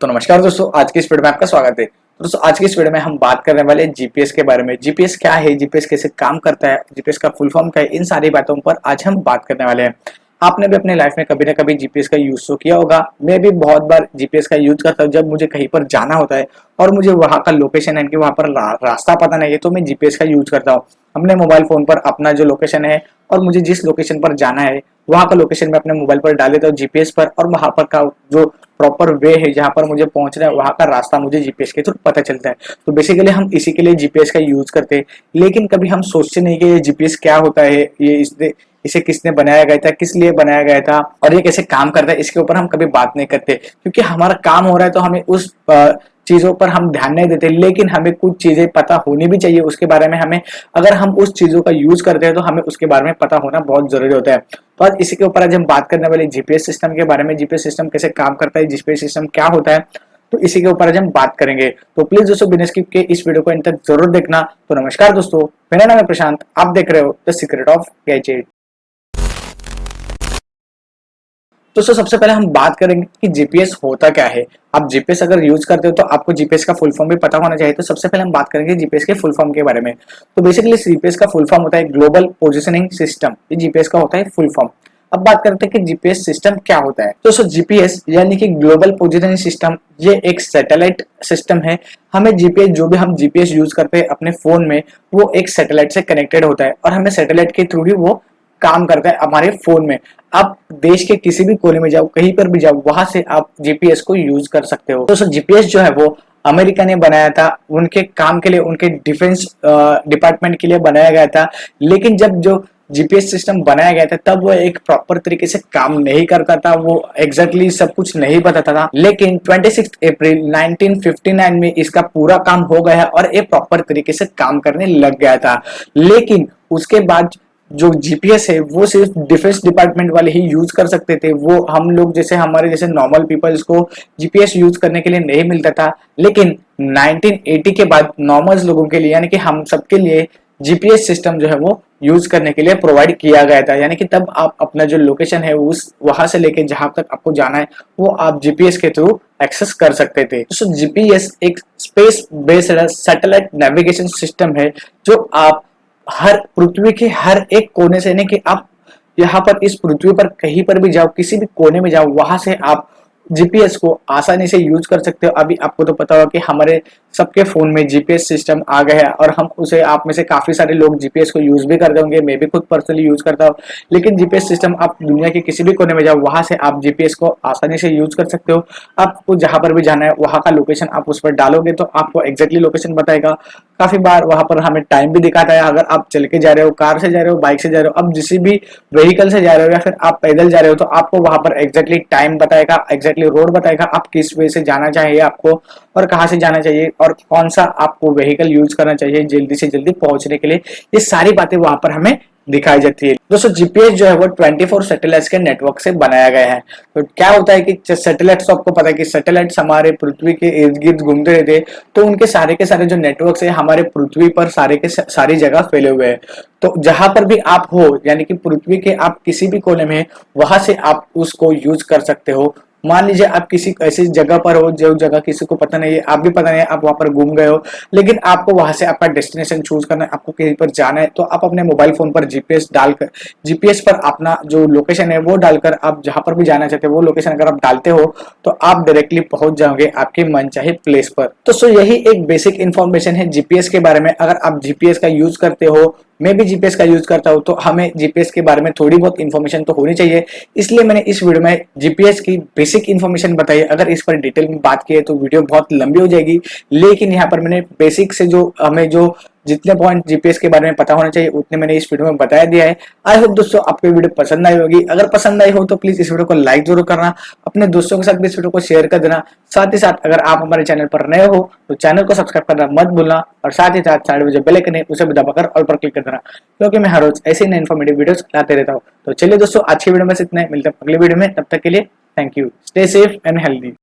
तो नमस्कार दोस्तों, आज की इस वीडियो में आपका स्वागत है। तो दोस्तों आज की इस वीडियो में हम बात करने वाले जीपीएस के बारे में। जीपीएस क्या है, जीपीएस कैसे काम करता है, जीपीएस का फुल फॉर्म क्या है, इन सारी बातों पर आज हम बात करने वाले हैं। आपने भी अपने लाइफ में कभी ना कभी जीपीएस का यूज तो किया होगा। मैं भी बहुत बार जीपीएस का यूज करता हूँ। जब मुझे कहीं पर जाना होता है और मुझे वहां का लोकेशन है कि वहां पर रास्ता पता नहीं है, तो मैं जीपीएस का यूज करता हूँ। अपने मोबाइल फोन पर अपना जो लोकेशन है और मुझे जिस लोकेशन पर जाना है वहां का लोकेशन मैं अपने मोबाइल पर डाल देता हूँ जीपीएस पर, और वहां पर का जो प्रॉपर वे है जहां पर मुझे पहुंचना है वहां का रास्ता मुझे जीपीएस के थ्रू पता चलता है। तो बेसिकली हम इसी के लिए जीपीएस का यूज करते हैं। लेकिन कभी हम सोचते नहीं कि ये जीपीएस क्या होता है, ये इसे किसने बनाया गया था, किस लिए बनाया गया था और ये कैसे काम करता है, इसके ऊपर हम कभी बात नहीं करते। क्योंकि हमारा काम हो रहा है तो हमें उस चीजों पर हम ध्यान नहीं देते। लेकिन हमें कुछ चीजें पता होनी भी चाहिए उसके बारे में। हमें अगर हम उस चीजों का यूज करते हैं तो हमें उसके बारे में पता होना बहुत जरूरी होता है। तो आज इसी के ऊपर आज हम बात करने वाले जीपीएस सिस्टम के बारे में। जीपीएस सिस्टम कैसे काम करता है, जीपीएस सिस्टम क्या होता है, तो इसी के ऊपर आज हम बात करेंगे। तो प्लीज दोस्तों बिना स्किप के इस वीडियो को अंत तक जरूर देखना। तो नमस्कार दोस्तों, मेरा नाम है प्रशांत, आप देख रहे हो द सीक्रेट ऑफ गैजेट। तो सबसे पहले हम बात करेंगे कि जीपीएस होता क्या है। आप जीपीएस अगर यूज करते हो तो आपको जीपीएस का फुल फॉर्म भी पता होना चाहिए। तो सबसे पहले हम बात करेंगे जीपीएस के फुल फॉर्म के बारे में। तो बेसिकली जीपीएस का फुल फॉर्म होता है ग्लोबल पोजिशनिंग सिस्टम। ये जीपीएस का होता है फुल फॉर्म। अब बात करते हैं कि जीपीएस सिस्टम क्या होता है। तो जीपीएस यानी कि ग्लोबल पोजिशनिंग सिस्टम, ये एक सैटेलाइट सिस्टम है। हमें जीपीएस, जो भी हम जीपीएस यूज करते हैं अपने फोन में, वो एक सैटेलाइट से कनेक्टेड होता है और हमें सैटेलाइट के थ्रू ही वो काम करता है हमारे फोन में। आप देश के किसी भी कोने में जाओ, कहीं पर भी जाओ, वहां से आप जीपीएस को यूज कर सकते हो। तो जीपीएस जो है वो अमेरिका ने बनाया था, उनके काम के लिए, उनके डिफेंस डिपार्टमेंट के लिए बनाया गया था। लेकिन जब जो जीपीएस सिस्टम बनाया गया था तब वो एक प्रॉपर तरीके से काम नहीं करता था, वो एग्जैक्टली सब कुछ नहीं बताता था। लेकिन 26 अप्रैल 1959 में इसका पूरा काम हो गया और ये प्रॉपर तरीके से काम करने लग गया था। लेकिन उसके बाद जो जीपीएस है वो सिर्फ डिफेंस डिपार्टमेंट वाले ही यूज कर सकते थे। वो हम लोग जैसे हमारे जैसे नॉर्मल पीपल्स को जीपीएस यूज करने के लिए नहीं मिलता था। लेकिन 1980 के बाद नॉर्मल लोगों के लिए यानी कि हम सबके लिए जीपीएस सिस्टम जो है वो यूज करने के लिए प्रोवाइड किया गया था। यानी कि तब आप अपना जो लोकेशन है उस वहां से लेके जहां तक आपको जाना है वो आप जीपीएस के थ्रू एक्सेस कर सकते थे। तो जीपीएस एक space based satellite navigation system है जो आप हर पृथ्वी के हर एक कोने से, नहीं कि आप यहाँ पर इस पृथ्वी पर कहीं पर भी जाओ, किसी भी कोने में जाओ, वहां से आप जीपीएस को आसानी से यूज कर सकते हो। अभी आपको तो पता होगा कि हमारे सबके फोन में जीपीएस सिस्टम आ गया है और हम उसे, आप में से काफी सारे लोग जीपीएस को यूज भी करते होंगे। मैं भी खुद पर्सनली यूज करता हूँ। लेकिन जीपीएस सिस्टम आप दुनिया के किसी भी कोने में जाओ, वहां से आप जीपीएस को आसानी से यूज कर सकते हो। आपको जहां पर भी जाना है वहां का लोकेशन आप उस पर डालोगे तो आपको एग्जैक्टली लोकेशन बताएगा। काफी बार वहां पर हमें टाइम भी दिखाता है। अगर आप चल के जा रहे हो, कार से जा रहे हो, बाइक से जा रहे हो, अब जिस भी व्हीकल से जा रहे हो या फिर आप पैदल जा रहे हो, तो आपको वहां पर एग्जैक्टली टाइम बताएगा, एग्जैक्टली रोड बताएगा, आप किस वे से जाना चाहिए आपको और कहाँ से जाना चाहिए और कौन सा आपको व्हीकल यूज करना चाहिए जल्दी से जल्दी पहुंचने के लिए। ये सारी बातें वहां पर हमें दिखाई जाती है। दोस्तों जीपीएस जो है वो 24 सैटेलाइट्स के नेटवर्क से बनाया गया है। तो क्या होता है कि सैटेलाइट्स, आपको पता है कि सैटेलाइट्स हमारे पृथ्वी के इर्द गिर्द घूमते रहते हैं। तो उनके सारे के सारे जो नेटवर्क्स है हमारे पृथ्वी पर सारे के सारी जगह फैले हुए हैं। तो जहां पर भी आप हो, यानी कि पृथ्वी के आप किसी भी कोने में, वहां से आप उसको यूज कर सकते हो। मान लीजिए आप किसी ऐसी जगह पर हो जो जगह किसी को पता नहीं है, आप भी पता नहीं है, आप वहां पर घूम गए हो, लेकिन आपको वहां से आपका डेस्टिनेशन चूज करना है, आपको कहीं पर जाना है, तो आप अपने मोबाइल फोन पर जीपीएस डालकर, जीपीएस पर अपना जो लोकेशन है वो डालकर आप जहां पर भी जाना चाहते हो वो लोकेशन अगर आप डालते हो तो आप डायरेक्टली पहुंच जाओगे आपके मनचाहे प्लेस पर। तो यही एक बेसिक इंफॉर्मेशन है जीपीएस के बारे में। अगर आप जीपीएस का यूज करते हो, मैं भी जीपीएस का यूज करता हूं, तो हमें जीपीएस के बारे में थोड़ी बहुत इन्फॉर्मेशन तो होनी चाहिए। इसलिए मैंने इस वीडियो में जीपीएस की बेसिक इन्फॉर्मेशन बताई। अगर इस पर डिटेल में बात की है तो वीडियो बहुत लंबी हो जाएगी। लेकिन यहाँ पर मैंने बेसिक से जो हमें जो जितने पॉइंट जीपीएस के बारे में पता होना चाहिए उतने मैंने इस वीडियो में बताया दिया है। आई होप दोस्तों आपको वीडियो पसंद आई होगी। अगर पसंद आई हो तो प्लीज इस वीडियो को लाइक जरूर करना, अपने दोस्तों के साथ भी इस वीडियो को शेयर कर देना। साथ ही साथ अगर आप हमारे चैनल पर नए हो तो चैनल को सब्सक्राइब करना मत भूलना और साथ ही साथ साइड में जो बेल आइकन है उसे भी दबाकर ऑल पर क्लिक कर देना, क्योंकि मैं हर रोज ऐसे ही इन्फॉर्मेटिव वीडियोस लाते रहता हूँ। तो चलिए दोस्तों आज की वीडियो में इतना, मिलते हैं अगले वीडियो में। तब तक के लिए thank you, stay safe and healthy.